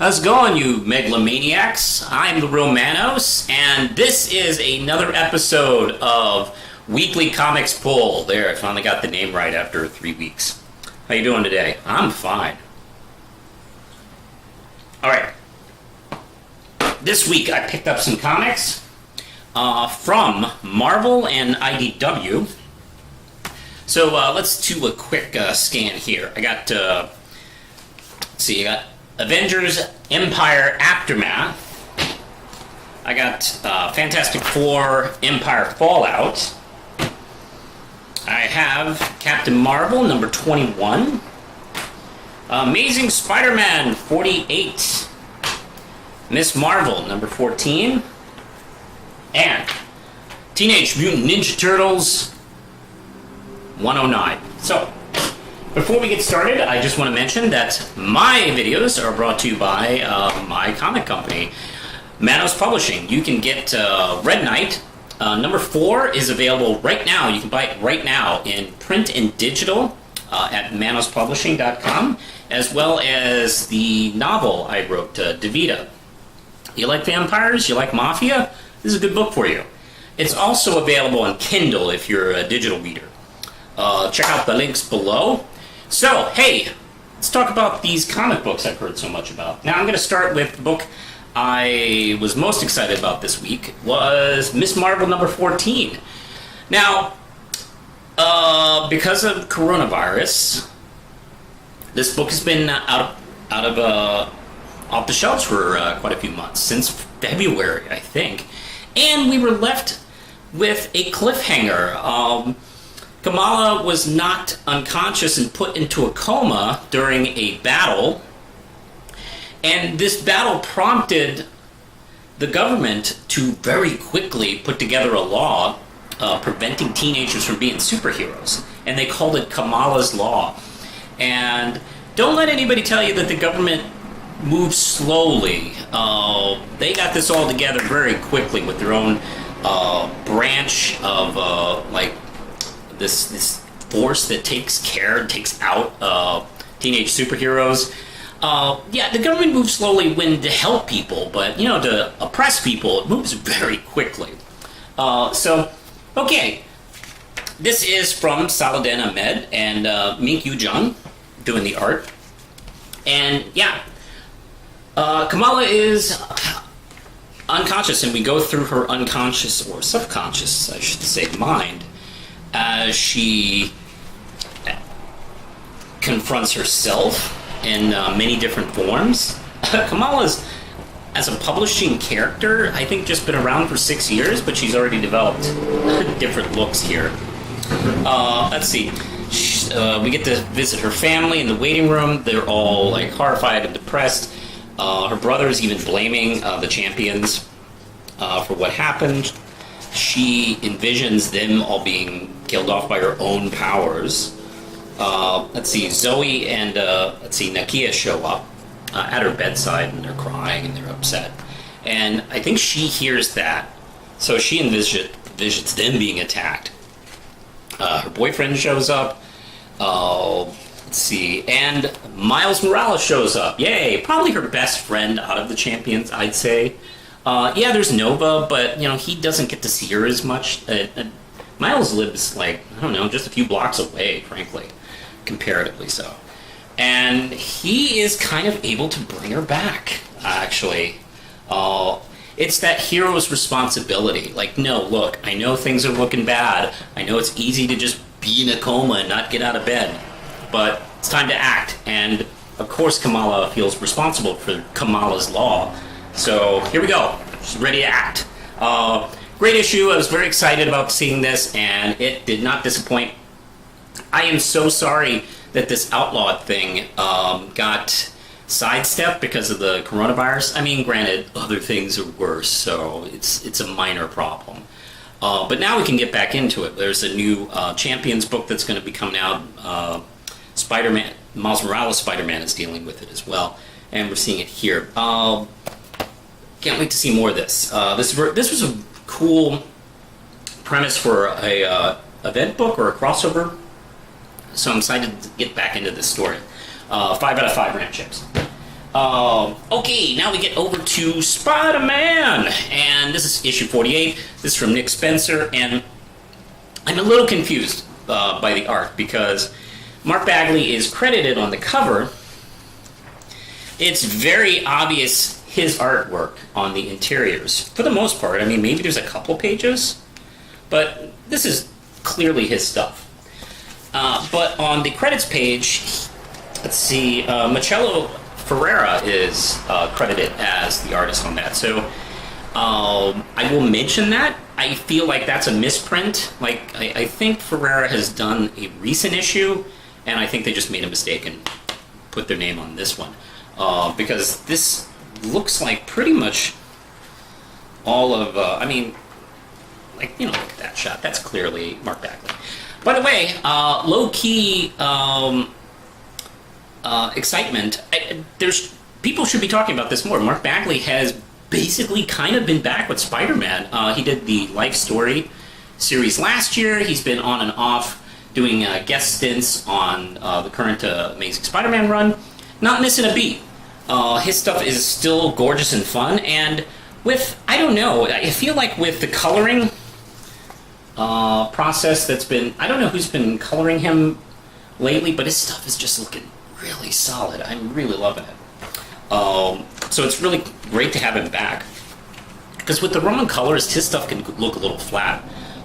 How's it going, you megalomaniacs? I'm the real Manos, and this is another episode of Weekly Comics Pull. There, I finally got the name right after 3 weeks. How you doing today? I'm fine. Alright. This week I picked up some comics from Marvel and IDW. So let's do a quick scan here. I got, I got Avengers Empyre Aftermath. I got Fantastic Four Empyre Fallout. I have Captain Marvel number 21. Amazing Spider-Man 48. Miss Marvel number 14. And Teenage Mutant Ninja Turtles 109. So, before we get started, I just want to mention that my videos are brought to you by my comic company, Manos Publishing. You can get Red Knight. Number 4 is available right now. You can buy it right now in print and digital at manospublishing.com, as well as the novel I wrote, Davida. You like vampires? You like mafia? This is a good book for you. It's also available on Kindle if you're a digital reader. Check out the links below. So, hey, let's talk about these comic books I've heard so much about. Now, I'm going to start with the book I was most excited about this week, was Miss Marvel number 14. Now, because of coronavirus, this book has been off the shelves for quite a few months, since February, I think. And we were left with a cliffhanger. Kamala was knocked unconscious and put into a coma during a battle, and this battle prompted the government to very quickly put together a law preventing teenagers from being superheroes, and they called it Kamala's Law. And don't let anybody tell you that the government moves slowly. They got this all together very quickly with their own branch of this force that takes out teenage superheroes. The government moves slowly when to help people, but to oppress people, it moves very quickly. Okay, this is from Saladin Ahmed and Mink Yu Jung doing the art, and Kamala is unconscious, and we go through her unconscious or subconscious, I should say, mind, as she confronts herself in many different forms. Kamala's, as a publishing character, I think just been around for 6 years, but she's already developed different looks here. Let's see. We get to visit her family in the waiting room. They're all horrified and depressed. Her brother is even blaming the champions for what happened. She envisions them all being killed off by her own powers. Zoe and Nakia show up at her bedside, and they're crying and they're upset. And I think she hears that, so she envisions them being attacked. Her boyfriend shows up. And Miles Morales shows up. Yay! Probably her best friend out of the champions, I'd say. There's Nova, but he doesn't get to see her as much. Miles lives just a few blocks away, frankly, comparatively so. And he is kind of able to bring her back, actually. It's that hero's responsibility. No, look, I know things are looking bad. I know it's easy to just be in a coma and not get out of bed. But it's time to act. And, of course, Kamala feels responsible for Kamala's Law. So, here we go. She's ready to act. Great issue. I was very excited about seeing this, and it did not disappoint. I am so sorry that this outlaw thing got sidestepped because of the coronavirus. I mean, granted, other things are worse, so it's a minor problem. But now we can get back into it. There's a new Champions book that's going to be coming out. Spider-Man, Miles Morales Spider-Man is dealing with it as well, and we're seeing it here. Can't wait to see more of this. This was a cool premise for a event book or a crossover, so I'm excited to get back into this story. 5 out of 5 ramp chips. Okay, now we get over to Spider-Man, and this is issue 48. This is from Nick Spencer, and I'm a little confused by the art because Mark Bagley is credited on the cover. It's very obvious his artwork on the interiors, for the most part. I mean, maybe there's a couple pages, but this is clearly his stuff. But on the credits page, let's see, Marcello Ferreira is credited as the artist on that. So I will mention that. I feel like that's a misprint. Like, I think Ferreira has done a recent issue, and I think they just made a mistake and put their name on this one. Because this looks like pretty much all of, I mean, like, you know, look at that shot. That's clearly Mark Bagley. By the way, low-key excitement. There's people should be talking about this more. Mark Bagley has basically kind of been back with Spider-Man. He did the Life Story series last year. He's been on and off doing guest stints on the current Amazing Spider-Man run. Not missing a beat. His stuff is still gorgeous and fun, and with, I don't know, I feel like with the coloring process that's been, I don't know who's been coloring him lately, but his stuff is just looking really solid. I'm really loving it. So it's really great to have him back. Because with the wrong colors, his stuff can look a little flat.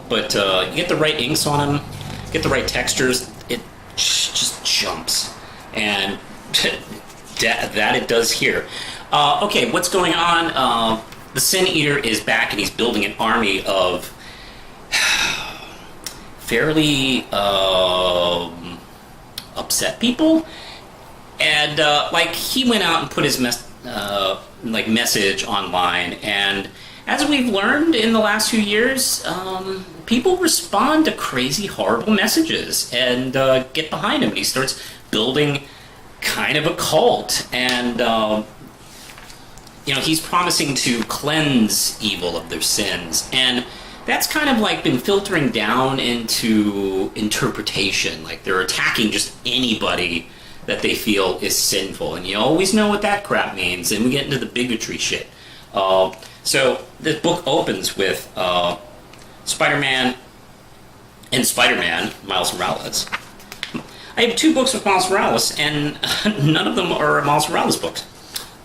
But you get the right inks on him, get the right textures, it just jumps. And that it does here. Okay, what's going on? The Sin Eater is back, and he's building an army of fairly upset people. And like, he went out and put his message online, and as we've learned in the last few years, people respond to crazy, horrible messages and get behind him. And he starts building kind of a cult, and you know, he's promising to cleanse evil of their sins, and that's kind of like been filtering down into interpretation. Like, they're attacking just anybody that they feel is sinful, and you always know what that crap means, and we get into the bigotry shit. So this book opens with Spider-Man and Spider-Man, Miles Morales. I have 2 books with Miles Morales, and none of them are Miles Morales books.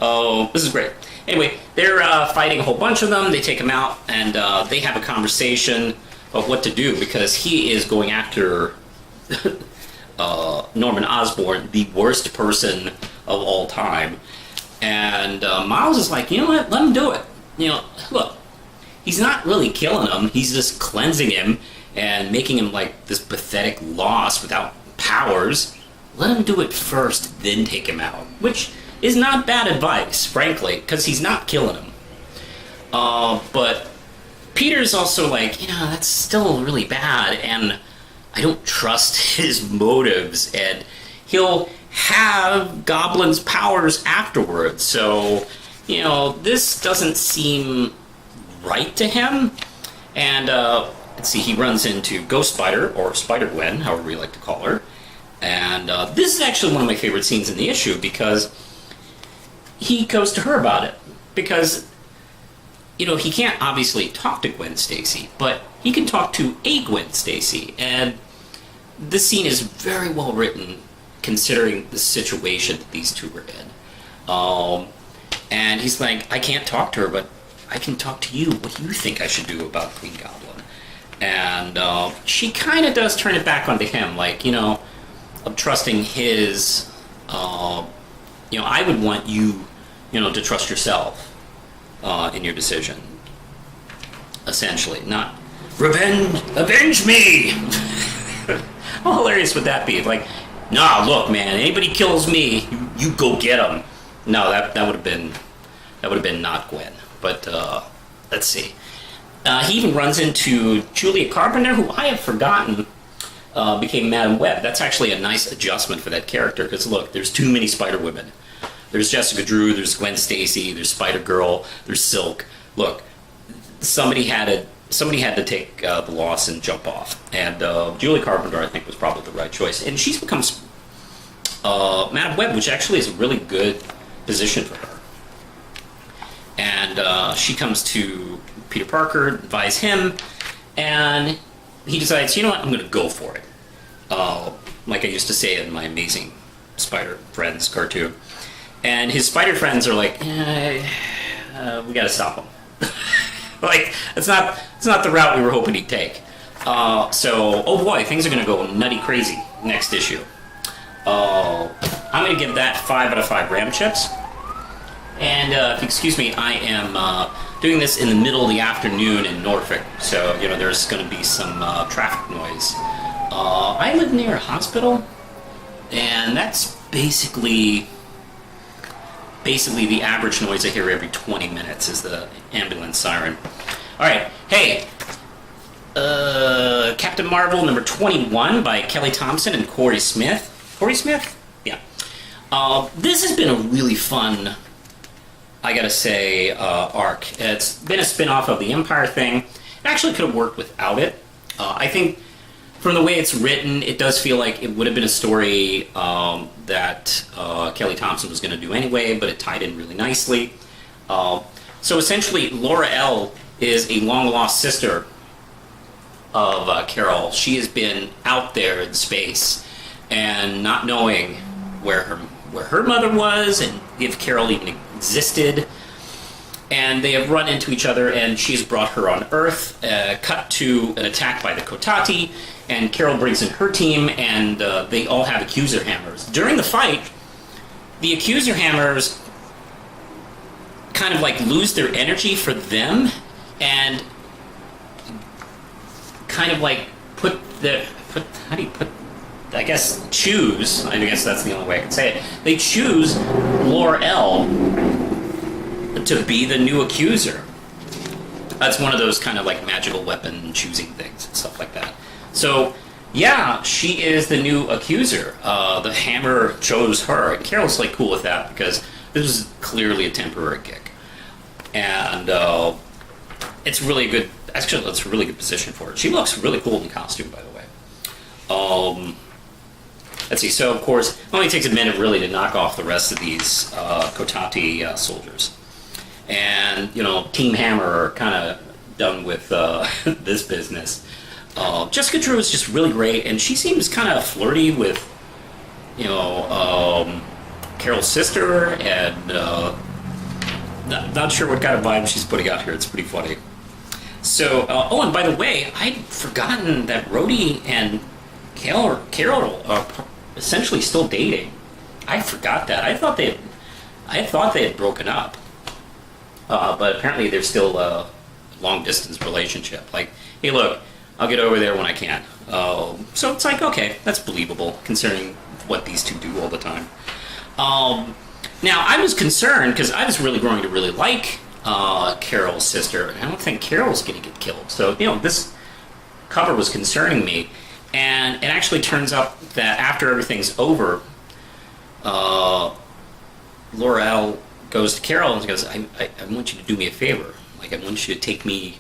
Oh, this is great. Anyway, they're fighting a whole bunch of them. They take him out, and they have a conversation of what to do, because he is going after Norman Osborn, the worst person of all time. And Miles is like, you know what, let him do it. You know, look, he's not really killing him. He's just cleansing him and making him like this pathetic loss without powers. Let him do it first, then take him out. Which is not bad advice, frankly, because he's not killing him. But Peter's also like, you know, that's still really bad, and I don't trust his motives, and he'll have Goblin's powers afterwards. So, you know, this doesn't seem right to him. And let's see, he runs into Ghost Spider, or Spider-Gwen, however you like to call her. And this is actually one of my favorite scenes in the issue, because he goes to her about it. Because, you know, he can't obviously talk to Gwen Stacy, but he can talk to a Gwen Stacy. And this scene is very well written, considering the situation that these two were in. And he's like, I can't talk to her, but I can talk to you. What do you think I should do about Green Goblin? And she kind of does turn it back onto him, like, you know, of trusting his, you know, I would want you, you know, to trust yourself in your decision. Essentially, not, avenge me! How hilarious would that be? Like, nah, look, man, anybody kills me, you go get them. No, that would have been not Gwen. But let's see. He even runs into Julia Carpenter, who I have forgotten became Madam Web. That's actually a nice adjustment for that character, because look, there's too many Spider-Women. There's Jessica Drew, there's Gwen Stacy, there's Spider-Girl, there's Silk. Look, somebody had to take the loss and jump off. And Julia Carpenter, I think, was probably the right choice. And she's become Madam Web, which actually is a really good position for her. And she comes to Peter Parker, advise him, and he decides, you know what, I'm going to go for it. Like I used to say in my Amazing Spider Friends cartoon. And his spider friends are like, we got to stop him. Like, it's not the route we were hoping he'd take. So, oh boy, things are going to go nutty crazy next issue. I'm going to give that 5 out of 5 RAM chips. And if you excuse me, I am doing this in the middle of the afternoon in Norfolk, so there's going to be some traffic noise. I live near a hospital, and that's basically the average noise I hear every 20 minutes is the ambulance siren. All right, hey, Captain Marvel number 21 by Kelly Thompson and Corey Smith. Corey Smith? Yeah. This has been a really fun, I gotta say, arc. It's been a spin-off of the Empyre thing. It actually could have worked without it. I think from the way it's written, it does feel like it would have been a story that Kelly Thompson was going to do anyway, but it tied in really nicely. So essentially, Laura L. is a long-lost sister of Carol. She has been out there in space and not knowing where her mother was and if Carol even existed. And they have run into each other, and she's brought her on Earth, cut to an attack by the Kotati, and Carol brings in her team, and they all have accuser hammers. During the fight, the accuser hammers kind of like lose their energy for them, and kind of like I guess choose, I guess that's the only way I can say it, they choose Laura L. to be the new accuser. That's one of those kind of like magical weapon choosing things and stuff like that. So, yeah, she is the new accuser. The hammer chose her. And Carol's like cool with that because this was clearly a temporary gig. And it's really good. Actually, it's a really good position for her. She looks really cool in the costume, by the way. Let's see. So, of course, it only takes a minute really to knock off the rest of these Kotati soldiers. And, Team Hammer are kind of done with this business. Jessica Drew is just really great, and she seems kind of flirty with, Carol's sister, and not sure what kind of vibe she's putting out here. It's pretty funny. So, and by the way, I'd forgotten that Rhodey and Carol are essentially still dating. I forgot that. I thought they had broken up. But apparently there's still a long-distance relationship. Like, hey, look, I'll get over there when I can. So it's like, okay, that's believable, considering what these two do all the time. Now, I was concerned, because I was really growing to really like Carol's sister, and I don't think Carol's going to get killed. So, this cover was concerning me. And it actually turns out that after everything's over, Laura L. goes to Carol and goes, I want you to do me a favor. Like, I want you to take me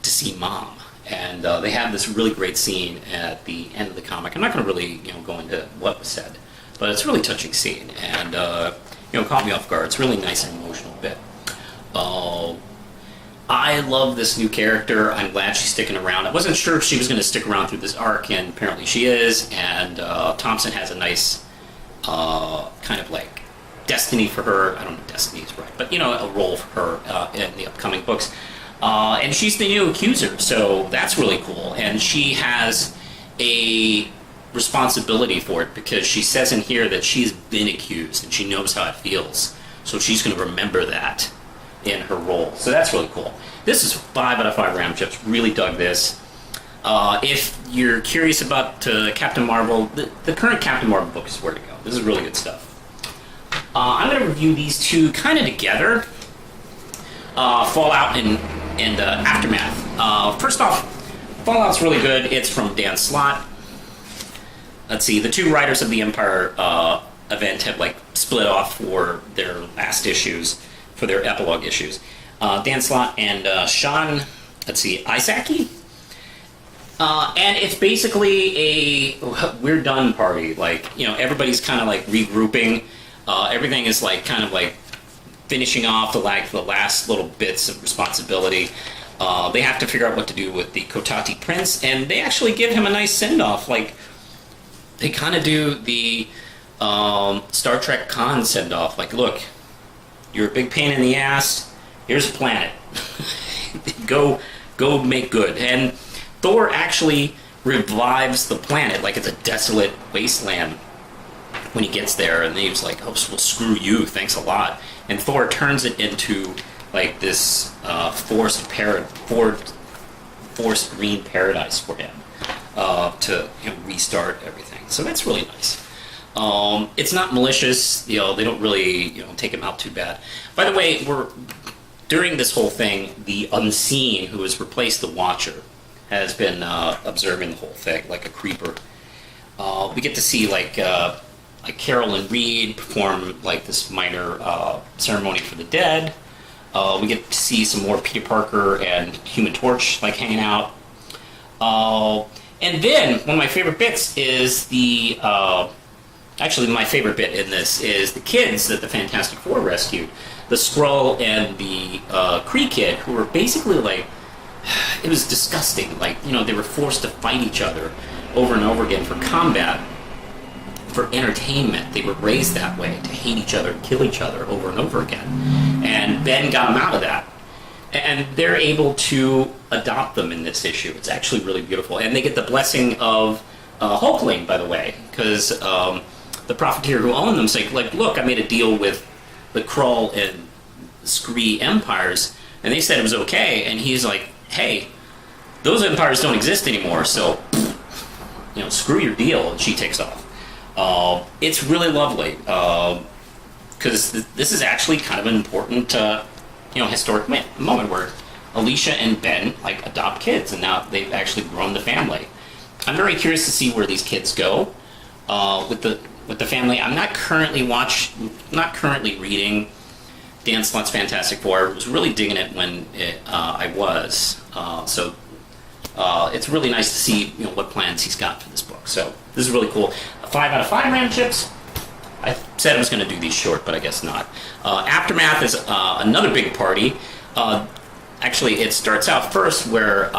to see Mom. And they have this really great scene at the end of the comic. I'm not going to really, go into what was said, but it's a really touching scene. And, caught me off guard. It's a really nice and emotional bit. I love this new character. I'm glad she's sticking around. I wasn't sure if she was going to stick around through this arc, and apparently she is. And Thompson has a nice kind of like destiny for her. I don't know if destiny is right, but a role for her in the upcoming books. And she's the new accuser, so that's really cool. And she has a responsibility for it because she says in here that she's been accused and she knows how it feels. So she's going to remember that in her role. So that's really cool. This is 5 out of 5 RAM chips. Really dug this. If you're curious about Captain Marvel, the current Captain Marvel book is where to go. This is really good stuff. I'm going to review these two kind of together. Fallout and Aftermath. First off, Fallout's really good. It's from Dan Slott. Let's see, the two writers of the Empyre event have split off for their last issues, for their epilogue issues. Dan Slott and Sean, Isaki? And it's basically a we're done party. Everybody's kind of regrouping. Everything is like kind of like finishing off the last little bits of responsibility. They have to figure out what to do with the Kotati Prince, and they actually give him a nice send-off. Like, they kind of do the Star Trek Khan send-off. Like, look, you're a big pain in the ass. Here's a planet. Go make good. And Thor actually revives the planet like it's a desolate wasteland when he gets there, and he's like, oh, well, screw you, thanks a lot. And Thor turns it into like this forced green paradise for him to restart everything. So that's really nice. It's not malicious, they don't really take him out too bad. By the way, during this whole thing, the Unseen, who has replaced the Watcher, has been observing the whole thing like a creeper. We get to see like Carol and Reed perform like this minor ceremony for the dead. We get to see some more Peter Parker and Human Torch like hanging out. And then one of my favorite bits is actually my favorite bit in this is the kids that the Fantastic Four rescued. The Skrull and the Kree kid, who were basically like, it was disgusting. Like, they were forced to fight each other over and over again for combat, for entertainment. They were raised that way, to hate each other, kill each other over and over again. And Ben got them out of that. And they're able to adopt them in this issue. It's actually really beautiful. And they get the blessing of Hulkling, by the way, because the Profiteer who owned them say, like, look, I made a deal with the Krull and Skree empires, and they said it was okay. And he's like, hey, those empires don't exist anymore, so, screw your deal. And she takes off. It's really lovely, because this is actually kind of an important, historic moment where Alicia and Ben adopt kids, and now they've actually grown the family. I'm very curious to see where these kids go with the family. I'm not currently reading Dan Slott's Fantastic Four. I was really digging it when I was, so it's really nice to see what plans he's got for this book. So this is really cool. 5 out of 5 random chips. I said I was going to do these short, but I guess not. Aftermath is another big party. Actually, it starts out first where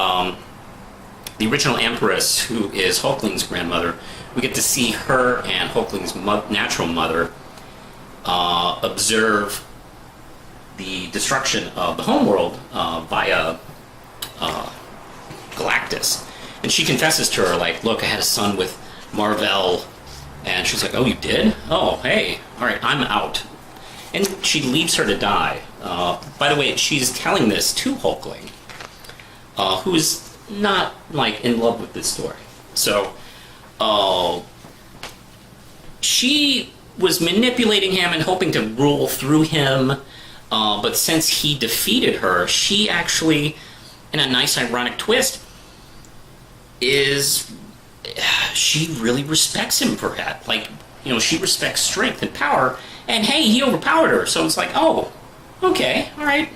the original Empress, who is Hulkling's grandmother, we get to see her and Hulkling's natural mother observe the destruction of the homeworld via Galactus. And she confesses to her, like, look, I had a son with Marvel. And she's like, oh, you did? Oh, hey, all right, I'm out. And she leaves her to die. By the way, she's telling this to Hulkling, who's not, in love with this story. So, she was manipulating him and hoping to rule through him, but since he defeated her, she actually, in a nice ironic twist, she really respects him for that. She respects strength and power, and hey, he overpowered her, so it's like, oh, okay, all right,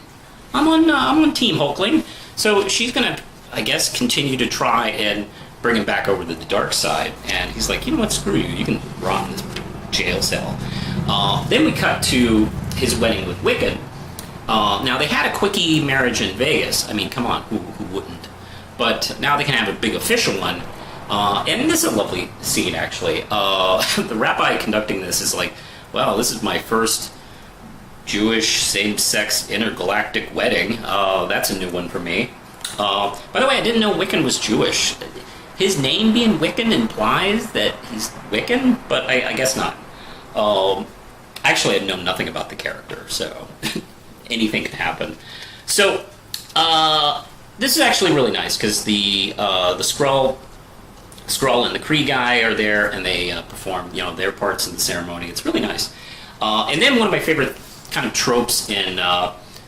I'm on Team Hulkling. So she's gonna, I guess, continue to try and bring him back over to the dark side. And he's like, you know what, screw you, you can rot in this jail cell. Then we cut to his wedding with Wiccan. Now, they had a quickie marriage in Vegas. I mean, come on, who wouldn't? But now they can have a big official one. And this is a lovely scene, actually. The rabbi conducting this is like, well, this is my first Jewish same-sex intergalactic wedding. That's a new one for me. By the way, I didn't know Wiccan was Jewish. His name being Wiccan implies that he's Wiccan, but I guess not. Actually, I know nothing about the character, so anything can happen. So, this is actually really nice, because the Skrull and the Kree guy are there, and they perform, their parts in the ceremony. It's really nice. And then one of my favorite kind of tropes in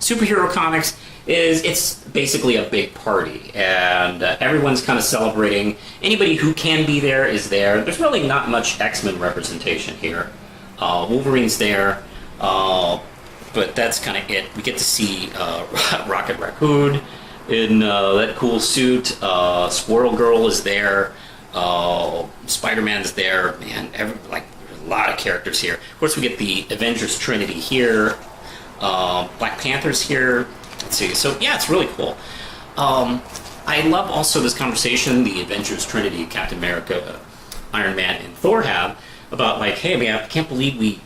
superhero comics is it's basically a big party, and everyone's kind of celebrating. Anybody who can be there is there. There's really not much X-Men representation here. Wolverine's there, but that's kind of it. We get to see Rocket Raccoon in that cool suit. Squirrel Girl is there. Spider-Man's there. Man, a lot of characters here. Of course, we get the Avengers Trinity here, Black Panther's here. Let's see. So yeah, it's really cool. I love also this conversation the Avengers Trinity, Captain America, Iron Man, and Thor have about like, hey man, I can't believe we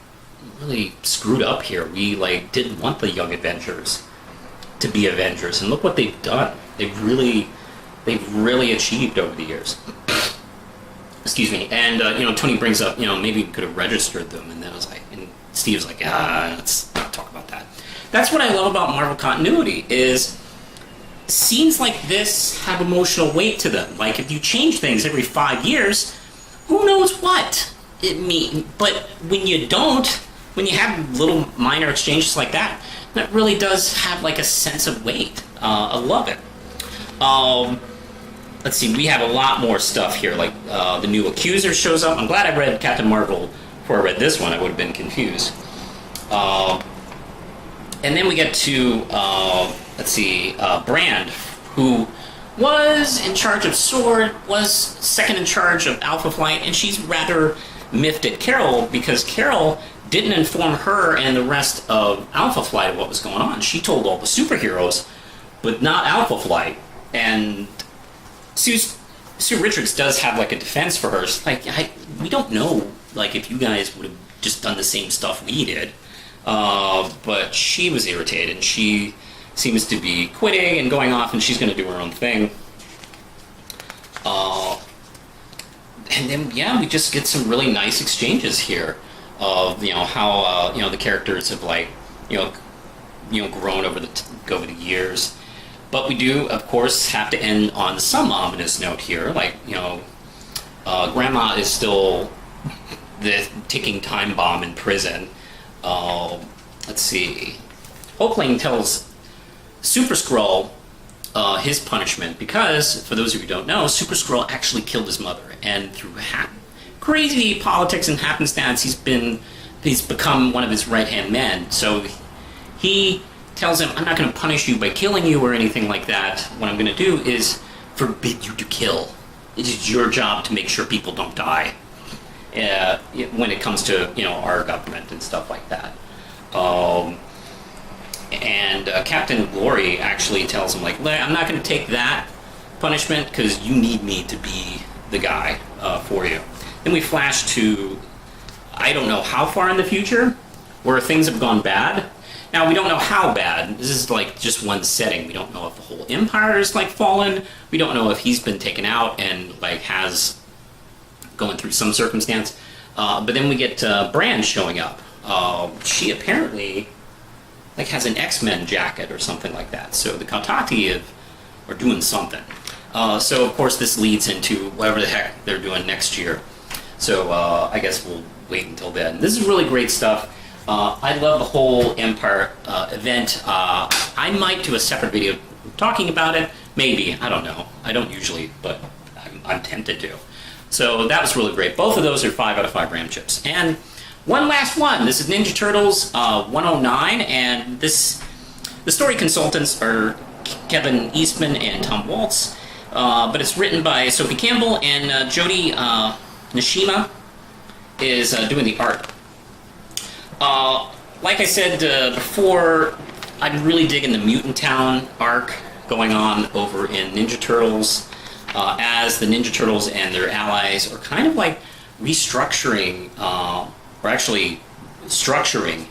really screwed up here. We like didn't want the young Avengers to be Avengers, and look what they've done. They've really achieved over the years. Excuse me. And Tony brings up, maybe we could have registered them, and then I was like, and Steve's like, let's not talk about that. That's what I love about Marvel continuity is scenes like this have emotional weight to them. Like if you change things every 5 years, who knows what it means. But when you don't, when you have little minor exchanges like that, that really does have like a sense of weight. I love it. Let's see, we have a lot more stuff here. Like the new Accuser shows up. I'm glad I read Captain Marvel before I read this one. I would have been confused. And then we get to, Brand, who was in charge of SWORD, was second in charge of Alpha Flight, and she's rather miffed at Carol because Carol didn't inform her and the rest of Alpha Flight of what was going on. She told all the superheroes, but not Alpha Flight. And Sue Richards does have like a defense for her. She's like, we don't know like if you guys would have just done the same stuff we did. But she was irritated, and she seems to be quitting and going off, and she's going to do her own thing. And then, yeah, we just get some really nice exchanges here of, how, the characters have, like, grown over the years. But we do, of course, have to end on some ominous note here. Like, Grandma is still the ticking time bomb in prison. Let's see. Hulkling tells Super Skrull his punishment because, for those of you who don't know, Super Skrull actually killed his mother, and through crazy politics and happenstance, he's become one of his right-hand men. So he tells him, "I'm not going to punish you by killing you or anything like that. What I'm going to do is forbid you to kill. It is your job to make sure people don't die." When it comes to our government and stuff like that. And Captain Glory actually tells him, like, I'm not going to take that punishment because you need me to be the guy for you. Then we flash to, I don't know how far in the future, where things have gone bad. Now, we don't know how bad. This is like just one setting. We don't know if the whole Empire is like fallen. We don't know if he's been taken out and like has going through some circumstance. But then we get Brand showing up. She apparently like has an XMen jacket or something like that. So the Kautati are doing something. So of course this leads into whatever the heck they're doing next year. So I guess we'll wait until then. This is really great stuff. I love the whole Empyre event. I might do a separate video talking about it. Maybe. I don't know. I don't usually, but I'm tempted to. So that was really great. Both of those are 5 out of 5 RAM chips. And one last one. This is Ninja Turtles 109, and the story consultants are Kevin Eastman and Tom Waltz. But it's written by Sophie Campbell, and Jody Nishima is doing the art. Like I said before, I'm really digging the Mutant Town arc going on over in Ninja Turtles, as the Ninja Turtles and their allies are kind of like restructuring, or actually structuring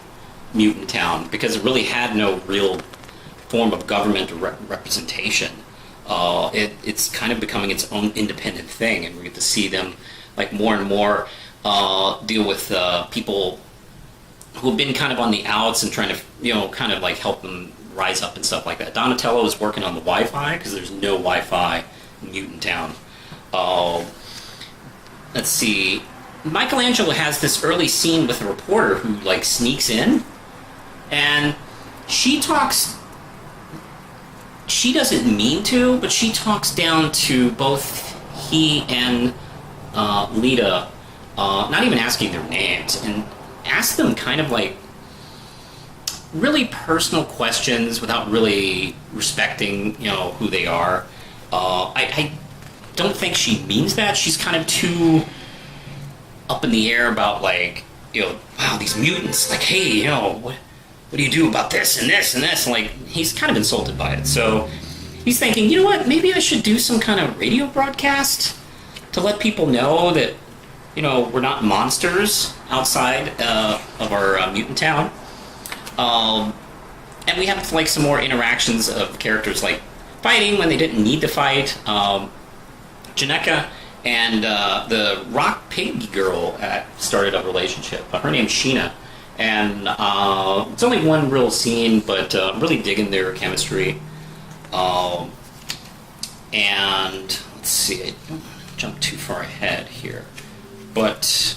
Mutant Town, because it really had no real form of government or representation. It's kind of becoming its own independent thing, and we get to see them like more and more deal with people who have been kind of on the outs and trying to, kind of like help them rise up and stuff like that. Donatello is working on the Wi-Fi because there's no Wi-Fi in Mutant Town. Let's see. Michelangelo has this early scene with a reporter who like sneaks in, and she talks. She doesn't mean to, but she talks down to both he and Lita, not even asking their names, and asks them kind of like really personal questions without really respecting, who they are. I don't think she means that. She's kind of too up in the air about, like, you know, wow, these mutants, like, hey, you know, what do you do about this and this and this? And, like, he's kind of insulted by it. So he's thinking, you know what, maybe I should do some kind of radio broadcast to let people know that, you know, we're not monsters outside of our mutant town. And we have, like, some more interactions of characters, like, fighting when they didn't need to fight. Janeka and the rock pig girl started a relationship. Her name's Sheena. And it's only one real scene, but I'm really digging their chemistry. And let's see, I don't jump too far ahead here. But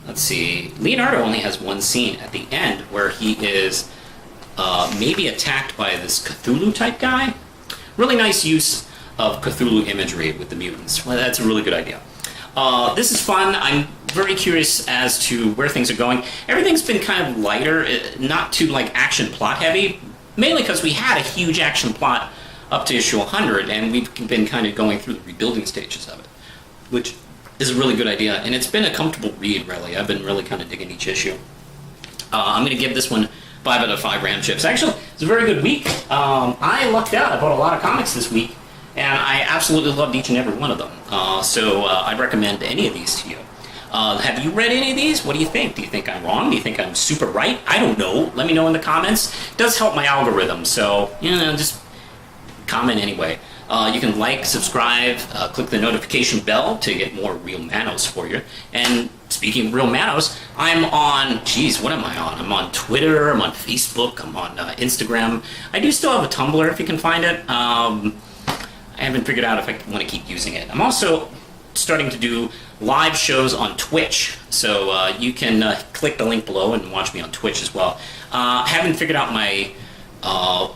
let's see, Leonardo only has one scene at the end where he is maybe attacked by this Cthulhu-type guy. Really nice use of Cthulhu imagery with the mutants. Well, that's a really good idea. This is fun. I'm very curious as to where things are going. Everything's been kind of lighter, not too, like, action plot heavy, mainly because we had a huge action plot up to issue 100, and we've been kind of going through the rebuilding stages of it, which is a really good idea, and it's been a comfortable read, really. I've been really kind of digging each issue. I'm going to give this one 5 out of 5 RAM chips. Actually, it's a very good week. I lucked out. I bought a lot of comics this week, and I absolutely loved each and every one of them. So I'd recommend any of these to you. Have you read any of these? What do you think? Do you think I'm wrong? Do you think I'm super right? I don't know. Let me know in the comments. It does help my algorithm, so, you know, just comment anyway. You can like, subscribe, click the notification bell to get more Real Manos for you. And speaking of Real Manos, I'm on, geez, what am I on? I'm on Twitter, I'm on Facebook, I'm on Instagram. I do still have a Tumblr if you can find it. I haven't figured out if I want to keep using it. I'm also starting to do live shows on Twitch, so you can click the link below and watch me on Twitch as well. Haven't figured out my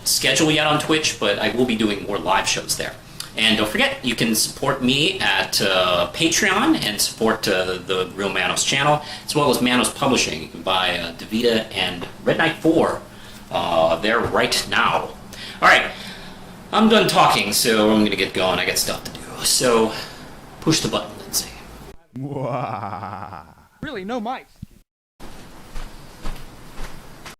schedule yet on Twitch, but I will be doing more live shows there. And don't forget, you can support me at Patreon and support the Real Manos channel, as well as Manos Publishing. You can buy Davida and Red Knight 4 there right now. Alright, I'm done talking, so I'm going to get going. I got stuff to do. So, push the button, Lindsay. Really, no mice.